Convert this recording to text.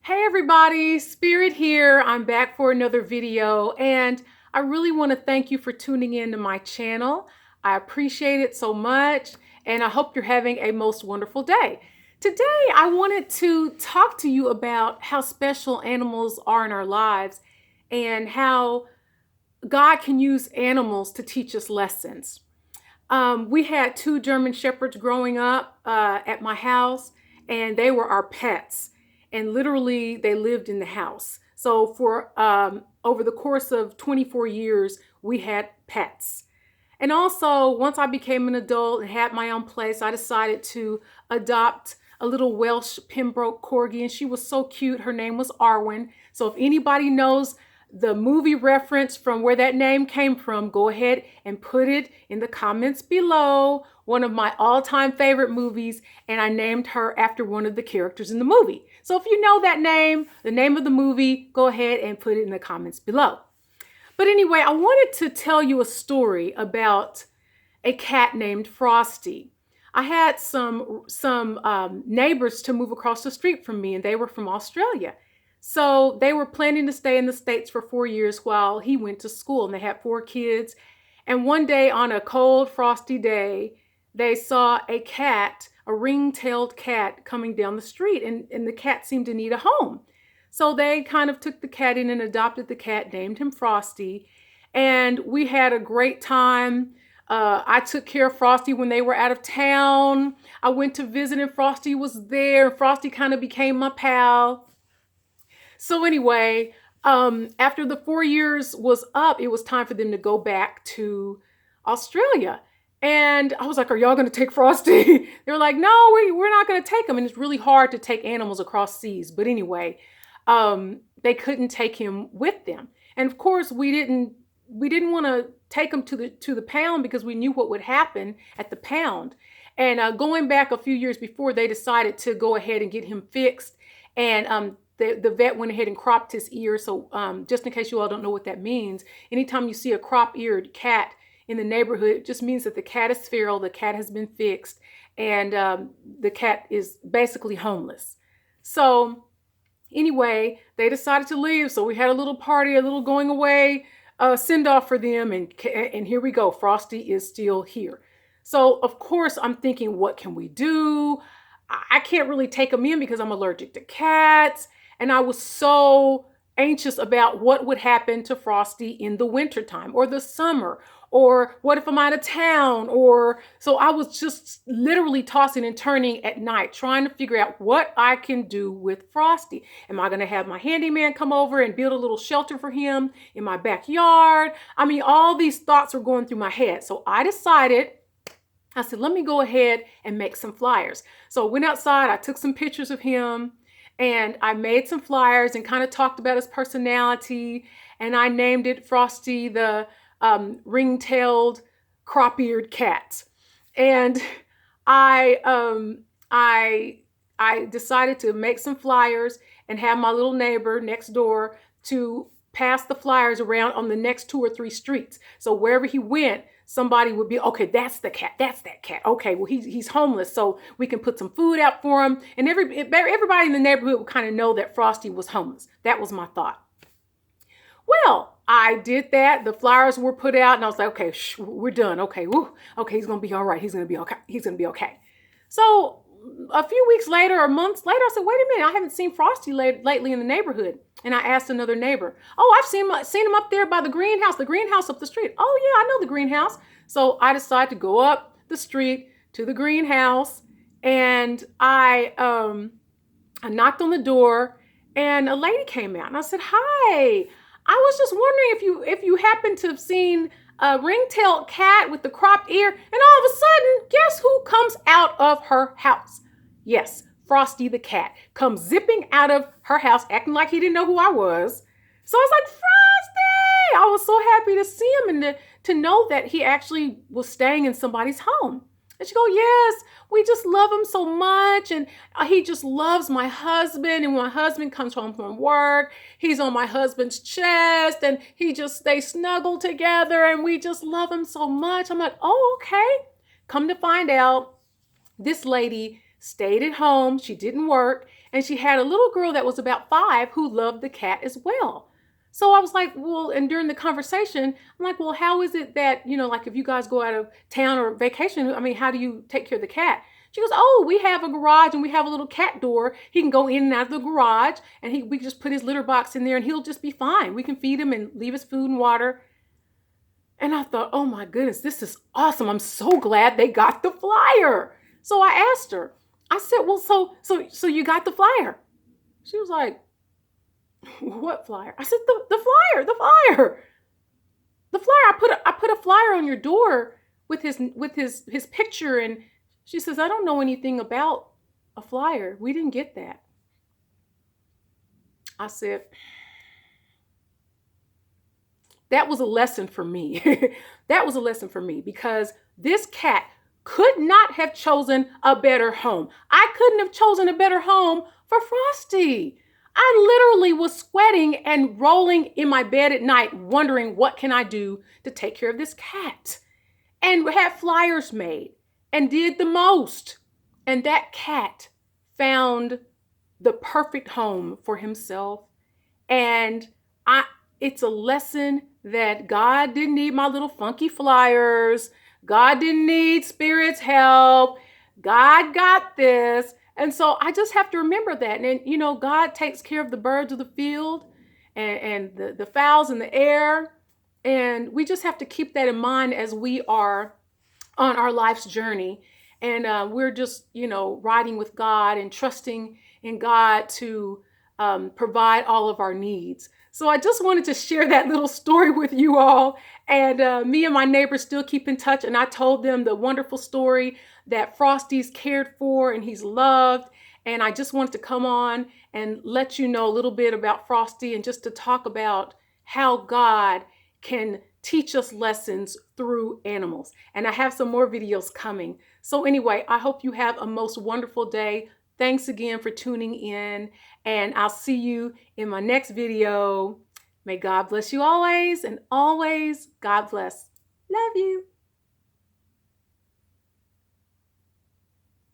Hey everybody, Spirit here. I'm back for another video and I really want to thank you for tuning in to my channel. I appreciate it so much and I hope you're having a most wonderful day. Today I wanted to talk to you about how special animals are in our lives and how God can use animals to teach us lessons. We had two German Shepherds growing up at my house, and they were our pets. And literally, they lived in the house. So for over the course of 24 years, we had pets. And also, once I became an adult and had my own place, I decided to adopt a little Welsh Pembroke Corgi, and she was so cute. Her name was Arwen. So if anybody knows the movie reference from where that name came from, go ahead and put it in the comments below. One of my all-time favorite movies, and I named her after one of the characters in the movie. So if you know that name, the name of the movie, go ahead and put it in the comments below. But anyway, I wanted to tell you a story about a cat named Frosty. I had some neighbors to move across the street from me, and they were from Australia. So they were planning to stay in the States for 4 years while he went to school, and they had 4 kids. And one day on a cold, frosty day, they saw a cat, a ring-tailed cat, coming down the street, and the cat seemed to need a home. So they kind of took the cat in and adopted the cat, named him Frosty, and we had a great time. I took care of Frosty when they were out of town. I went to visit and Frosty was there. Frosty kind of became my pal. So anyway, after the 4 years was up, it was time for them to go back to Australia. And I was like, are y'all going to take Frosty? They were like, no, we're not going to take him. And it's really hard to take animals across seas. But anyway, they couldn't take him with them. And of course, we didn't want to take him to the pound because we knew what would happen at the pound. And going back a few years before, they decided to go ahead and get him fixed. And the vet went ahead and cropped his ear. So just in case you all don't know what that means, anytime you see a crop-eared cat in the neighborhood, it just means that the cat is feral, the cat has been fixed, and the cat is basically homeless. So anyway, they decided to leave. So we had a little party, a little going away send off for them. And here we go. Frosty is still here. So of course I'm thinking, what can we do? I can't really take him in because I'm allergic to cats. And I was so anxious about what would happen to Frosty in the wintertime or the summer, or what if I'm out of town, so I was just literally tossing and turning at night, trying to figure out what I can do with Frosty. Am I going to have my handyman come over and build a little shelter for him in my backyard? I mean, all these thoughts were going through my head. So I said, let me go ahead and make some flyers. So I went outside, I took some pictures of him, and I made some flyers and kind of talked about his personality. And I named it Frosty the ring-tailed, crop-eared cat. And I decided to make some flyers and have my little neighbor next door to pass the flyers around on the next 2 or 3 streets. So wherever he went, somebody would be, okay, that's the cat, that's that cat. Okay, well, he's homeless, so we can put some food out for him. And everybody in the neighborhood would kind of know that Frosty was homeless. That was my thought. Well, I did that. The flyers were put out, and I was like, okay, we're done. Okay, woo, okay, he's going to be all right. He's going to be okay. He's going to be okay. So a few weeks later or months later, I said, wait a minute, I haven't seen Frosty lately in the neighborhood. And I asked another neighbor, oh, I've seen him up there by the greenhouse up the street. Oh, yeah, I know the greenhouse. So I decided to go up the street to the greenhouse, and I knocked on the door, and a lady came out, and I said, hi, I was just wondering if you happen to have seen a ring-tailed cat with the cropped ear. And all of a sudden, guess who comes out of her house? Yes, Frosty the cat comes zipping out of her house, acting like he didn't know who I was. So I was like, Frosty! I was so happy to see him and to know that he actually was staying in somebody's home. And she goes, yes, we just love him so much. And he just loves my husband. And when my husband comes home from work, he's on my husband's chest, and they snuggle together, and we just love him so much. I'm like, oh, okay. Come to find out, this lady stayed at home. She didn't work. And she had a little girl that was about 5 who loved the cat as well. So I was like, well, and during the conversation, I'm like, well, how is it that, like if you guys go out of town or vacation, I mean, how do you take care of the cat? She goes, oh, we have a garage and we have a little cat door. He can go in and out of the garage and we just put his litter box in there and he'll just be fine. We can feed him and leave his food and water. And I thought, oh my goodness, this is awesome. I'm so glad they got the flyer. So I asked her, I said, well, so you got the flyer? She was like, what flyer? I said, the flyer, the flyer. The flyer. I put a flyer on your door with his picture, and she says, I don't know anything about a flyer. We didn't get that. I said, that was a lesson for me. That was a lesson for me because this cat could not have chosen a better home. I couldn't have chosen a better home for Frosty. I literally was sweating and rolling in my bed at night, wondering what can I do to take care of this cat, and had flyers made and did the most. And that at found the perfect home for himself. And it's a lesson that God didn't need my little funky flyers. God didn't need Spirit's help. God got this. And so I just have to remember that. And, God takes care of the birds of the field and the fowls in the air. And we just have to keep that in mind as we are on our life's journey. And we're just, riding with God and trusting in God to provide all of our needs. So I just wanted to share that little story with you all. And me and my neighbors still keep in touch. And I told them the wonderful story that Frosty's cared for and he's loved. And I just wanted to come on and let you know a little bit about Frosty and just to talk about how God can teach us lessons through animals. And I have some more videos coming. So anyway, I hope you have a most wonderful day. Thanks again for tuning in, and I'll see you in my next video. May God bless you always, and always God bless. Love you.